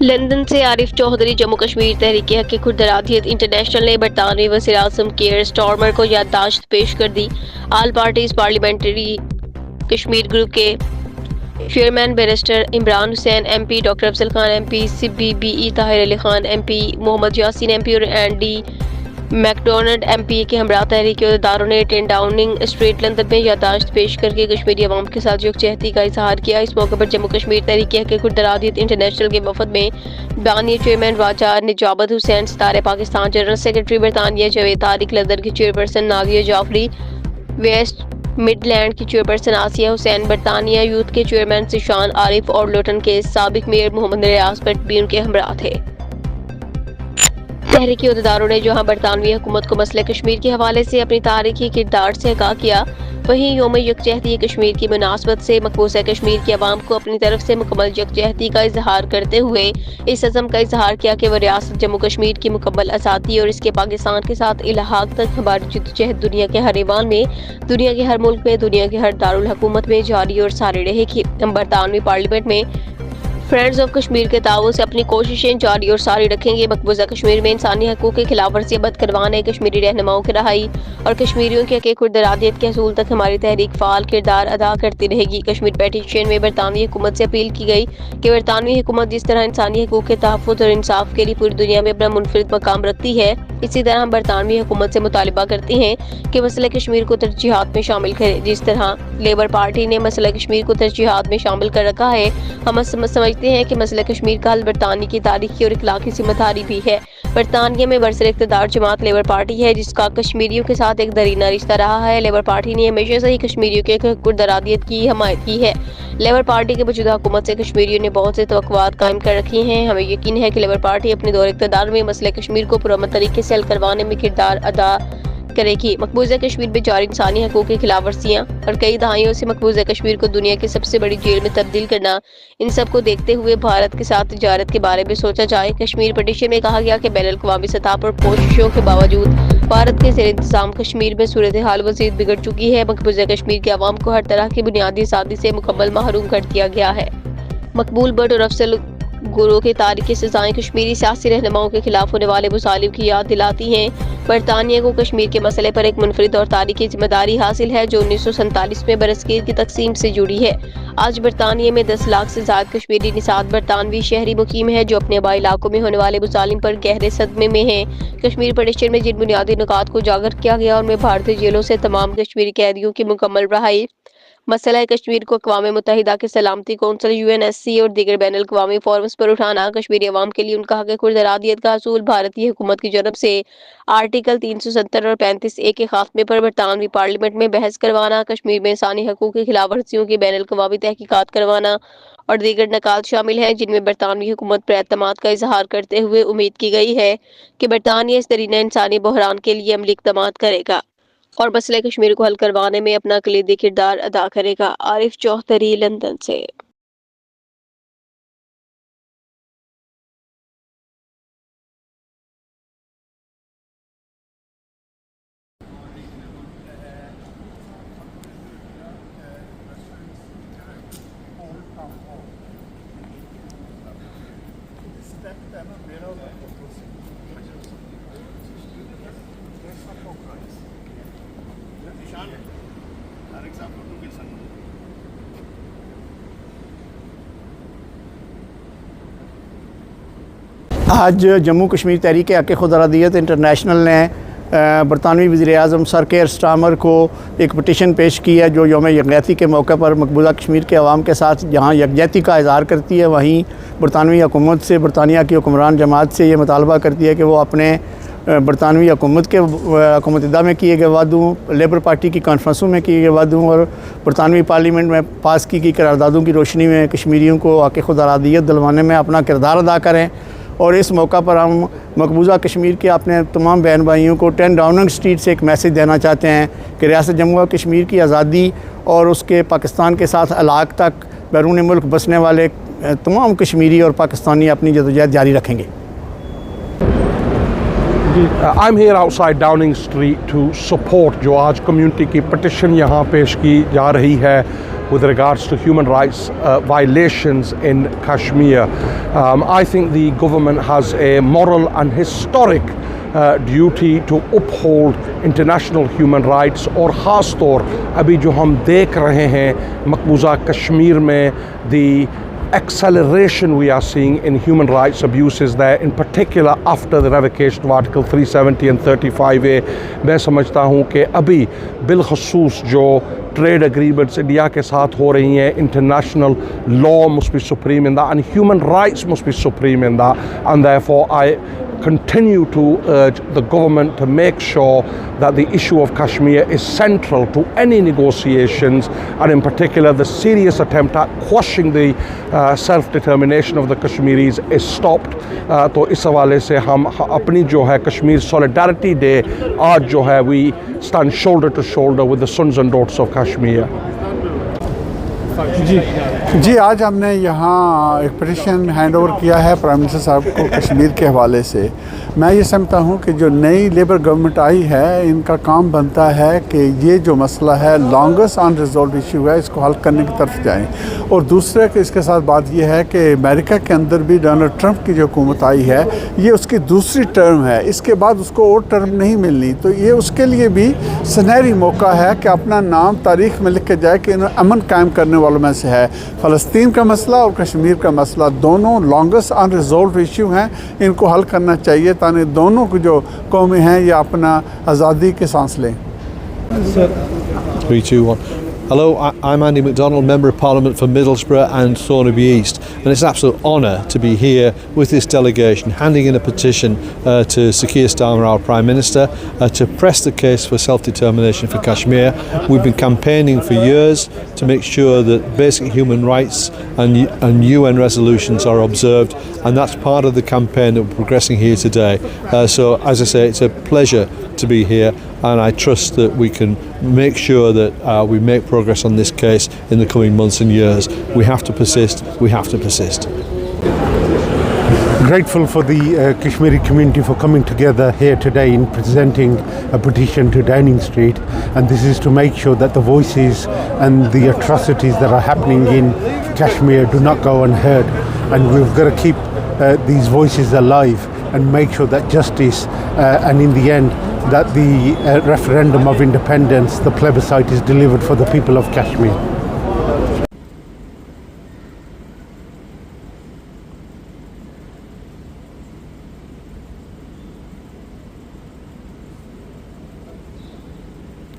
London से आरिफ चौधरी। जम्मू कश्मीर तहरीक हक़ खुदरादियत international ने बरतानवी वज़ीर आज़म केयर स्टारमर को याददाश्त पेश कर दी। All parties parliamentary Kashmir group के chairman barrister Imran Hussain MP, doctor Afzal Khan MP, CBBE Tahir Ali Khan MP, Mohammad Yasin MP और एंडी मैकडोनल्ड MP के हमरा तहरीकी अहदेदारों ने 10 डाउनिंग स्ट्रीट लंदन में याददाश्त पेश करके कश्मीरी अवाम के साथ यकजहती का इजहार किया। इस मौके पर जम्मू कश्मीर तहरीकी हक़ खुदरादियत इंटरनेशनल के वफद में बानी चेयरमैन राजा निजाबत हुसैन, सितारे पाकिस्तान, जनरल सेक्रेटरी बरतानिया जावेद तारिक, लंदन की चेयरपर्सन नाविया जाफरी, वेस्ट मिडलैंड की चेयरपर्सन आसिया हुसैन, बरतानिया यूथ के चेयरमैन सिशान आरिफ और लोटन के साबिक मेयर मोहम्मद रियाज भट्ट भी उनके हमरा थे। तहरीकी अहदेदारों ने जहां बरतानवी हुकूमत को मसले कश्मीर के हवाले से अपनी तारीखी किरदार से आगाह किया, वहीं यौम यकजहती कश्मीर की मुनासबत से मकबूजा कश्मीर की आवाम को अपनी तरफ से मुकम्मल यकजहती का इजहार करते हुए इस अज़म का इजहार किया कि वह रियासत जम्मू कश्मीर की मुकम्मल आज़ादी और इसके पाकिस्तान के साथ इलाहाक तक हमारी जद्दोजहद दुनिया के हर ऐवान में, दुनिया के हर मुल्क में, दुनिया के हर दारुल हुकूमत में जारी और सारी रहेगी। हम बरतानवी पार्लियामेंट में फ्रेंड्स ऑफ कश्मीर के ताउन से अपनी कोशिशें जारी और सारी रखेंगे। मकबूजा कश्मीर में इंसानी हकूक़ की खिलाफ वर्जी बद करवाने, कश्मीरी रहनुमाओं की रहाई और कश्मीरियों के हक़ खुदरादियत के हसूल तक हमारी तहरीक फ़ाल किरदार अदा करती रहेगी। कश्मीर पेटिशन में बरतानवी हुकूमत से अपील की गई कि बरतानवी हुकूमत जिस तरह इंसानी हकूक़ के तहफ़्फ़ुज़ और इंसाफ के लिए पूरी दुनिया में अपना मुनफरिद मकाम रखती है, इसी तरह हम बरतानवी हुकूमत से मुतालिबा करते हैं कि मसले कश्मीर को तरजीहात में शामिल करे। जिस तरह लेबर पार्टी ने मसला कश्मीर को तरजीहात में शामिल कर रखा है, हम समझते हैं कि मसला कश्मीर का हल बरतानिया की तारीखी और इखलाकी जिम्मेदारी भी है। बरतानिया में बरसर इक़्तिदार जमात लेबर पार्टी है, जिसका कश्मीरियों के साथ एक दरीना रिश्ता रहा है। लेबर पार्टी ने हमेशा से ही कश्मीरियों के हक़ खुदरादियत की हमायत की है। लेबर पार्टी के मौजूदा हुकूमत से कश्मीरियों ने बहुत से तवक्कुआत कायम कर रखी हैं। हमें यकीन है कि लेबर पार्टी अपने दौर इक़्तिदार में मसले कश्मीर को पुरअमन तरीके से हल करवाने में किरदार अदा करेगी। मकबूजा कश्मीर में जारी इंसानी हकूक़ की खिलाफ वर्जियाँ और कई दहाइयों से मकबूजा कश्मीर को दुनिया की सबसे बड़ी जेल में तब्दील करना, इन सब को देखते हुए भारत के साथ तिजारत के बारे में सोचा जाए। कश्मीर पिटीशन में कहा गया कि बैनुल-अक़वामी सतह पर कोशिशों के बावजूद भारत के ज़ेर इंतज़ाम कश्मीर में सूरत हाल मज़ीद बिगड़ चुकी है। मकबूजा कश्मीर के अवाम को हर तरह की बुनियादी आज़ादी से मुकम्मल महरूम कर दिया गया है। मकबूल भट्ट और अफजल गुरु की तारीखी सजाएं कश्मीरी सियासी रहनुमाओं के खिलाफ होने वाले मुसालिब की याद दिलाती हैं। बरतानिया को कश्मीर के मसले पर एक मुनफरिद और तारीखी जिम्मेदारी हासिल है, जो 1947 में बरसगीर की तकसीम से जुड़ी है। आज बरतानिया में 10 लाख से ज़्यादा कश्मीरी निसात बरतानवी शहरी मुकीम है, जो अपने आबाई इलाकों में होने वाले मुसालिम पर गहरे सदमे में हैं। कश्मीर पिटीशन में जिन बुनियादी नुकात को उजागर किया गया, उनमें भारतीय जेलों से तमाम कश्मीरी कैदियों की मुकम्मल रहाई, मसला कश्मीर को अक़वाम मुत्तहिदा के सलामती कौंसिल UNSC और दीगर बैनुल-अक़वामी फोरम्स पर उठाना, कश्मीरी अवाम के लिए उनका हक़ खुदरादियत का हसूल, भारतीय हुकूमत की जानब से आर्टिकल 370 और 35A के खात्मे पर बरतानवी पार्लियामेंट में बहस करवाना, कश्मीर में इंसानी हकूक़ की खिलाफ वर्जियों की बैनुल-अक़वामी तहकीकात करवाना और दीगर नकात शामिल हैं, जिनमें बरतानवी हुकूमत पर एतमाद का इजहार करते हुए उम्मीद की गई है कि बरतानिया इस दरीना इंसानी बहरान के लिए अमली इक़दामात करेगा और मसले कश्मीर को हल करवाने में अपना कलीदी किरदार अदा करेगा। आरिफ चौधरी, लंदन से। आज जम्मू कश्मीर तहरीक हक़ खुदरादियत इंटरनेशनल ने बरतानवी वज़ीर आज़म सर केयर स्टारमर को एक पटिशन पेश की है, जो यौम यकजहती के मौके पर मकबूजा कश्मीर के अवाम के साथ जहाँ यकजहती का इज़हार करती है, वहीं बरतानवी हुकूमत से, बरतानिया की हुक्मरान जमात से ये मुतालबा करती है कि वो अपने बरतानवी हुकूमत के हुकूमत में किए गए वादों, लेबर पार्टी की कॉन्फ्रेंसों में किए गए वादों और बरतानवी पार्लियामेंट में पास की गई करारदादों की रोशनी में कश्मीरियों को हक़ खुदरादियत दिलवाने में अपना किरदार अदा करें। और इस मौका पर हम मकबूजा कश्मीर के अपने तमाम बहन भाइयों को 10 डाउनिंग स्ट्रीट से एक मैसेज देना चाहते हैं कि रियासत जम्मू और कश्मीर की आज़ादी और उसके पाकिस्तान के साथ इलाक़ तक बैरून मुल्क बसने वाले तमाम कश्मीरी और पाकिस्तानी अपनी जदोजहद जारी रखेंगे। I'm here outside Downing Street to support जो आज कम्युनिटी की पटिशन यहाँ पेश की जा रही है with regards to human rights violations in Kashmir. I think the government has a moral and historic duty to uphold international human rights और ख़ास तौर अभी जो हम देख रहे हैं मकबूजा कश्मीर में the acceleration we are seeing in human rights abuses there, in particular after the revocation of Article 370 and 35A. मैं समझता हूँ कि अभी बिलखसूस जो ट्रेड एग्रीमेंट्स इंडिया के साथ हो रही हैं, international law must be supreme in that and human rights must be supreme in that, and therefore I continue to urge the government to make sure that the issue of Kashmir is central to any negotiations, and in particular the serious attempt at quashing the self-determination of the Kashmiris is stopped. तो इस हवाले से हम अपनी जो है Kashmir Solidarity Day आज जो है we stand shoulder to shoulder with the sons and daughters of Kashmir. जी आज हमने यहाँ एक पिटीशन हैंड ओवर किया है प्राइम मिनिस्टर साहब को कश्मीर के हवाले से। मैं ये समझता हूँ कि जो नई लेबर गवर्नमेंट आई है इनका काम बनता है कि ये जो मसला है लॉन्गेस्ट अनरिजॉल्व इशू है इसको हल करने की तरफ जाएं। और दूसरा कि इसके साथ बात ये है कि अमेरिका के अंदर भी डोनाल्ड ट्रंप की जो हुकूमत आई है ये उसकी दूसरी टर्म है, इसके बाद उसको और टर्म नहीं मिलनी, तो ये उसके लिए भी सुनहरी मौका है कि अपना नाम तारीख में लिख के जाए कि इन्होंने अमन कायम करने वालों में से है। फ़लस्तीन का मसला और कश्मीर का मसला दोनों लॉन्गेस्ट अनरिजॉल्व इशू हैं, इनको हल करना चाहिए ताकि दोनों को जो कौमें हैं ये अपना आज़ादी के सांस लें। 3, 2, 1. Hello, I'm Andy MacDonald, Member of Parliament for Middlesbrough and Thornaby East, and it's an absolute honour to be here with this delegation handing in a petition to Sir Keir Starmer, our Prime Minister, to press the case for self-determination for Kashmir. We've been campaigning for years to make sure that basic human rights and UN resolutions are observed, and that's part of the campaign that we're progressing here today. So, as I say, it's a pleasure to be here, and I trust that we can make sure that we make progress on this case in the coming months and years. We have to persist, we have to persist. Grateful for the Kashmiri community for coming together here today in presenting a petition to Downing Street, and this is to make sure that the voices and the atrocities that are happening in Kashmir do not go unheard, and we've got to keep these voices alive and make sure that justice and in the end that the referendum of independence, the plebiscite, is delivered for the people of Kashmir.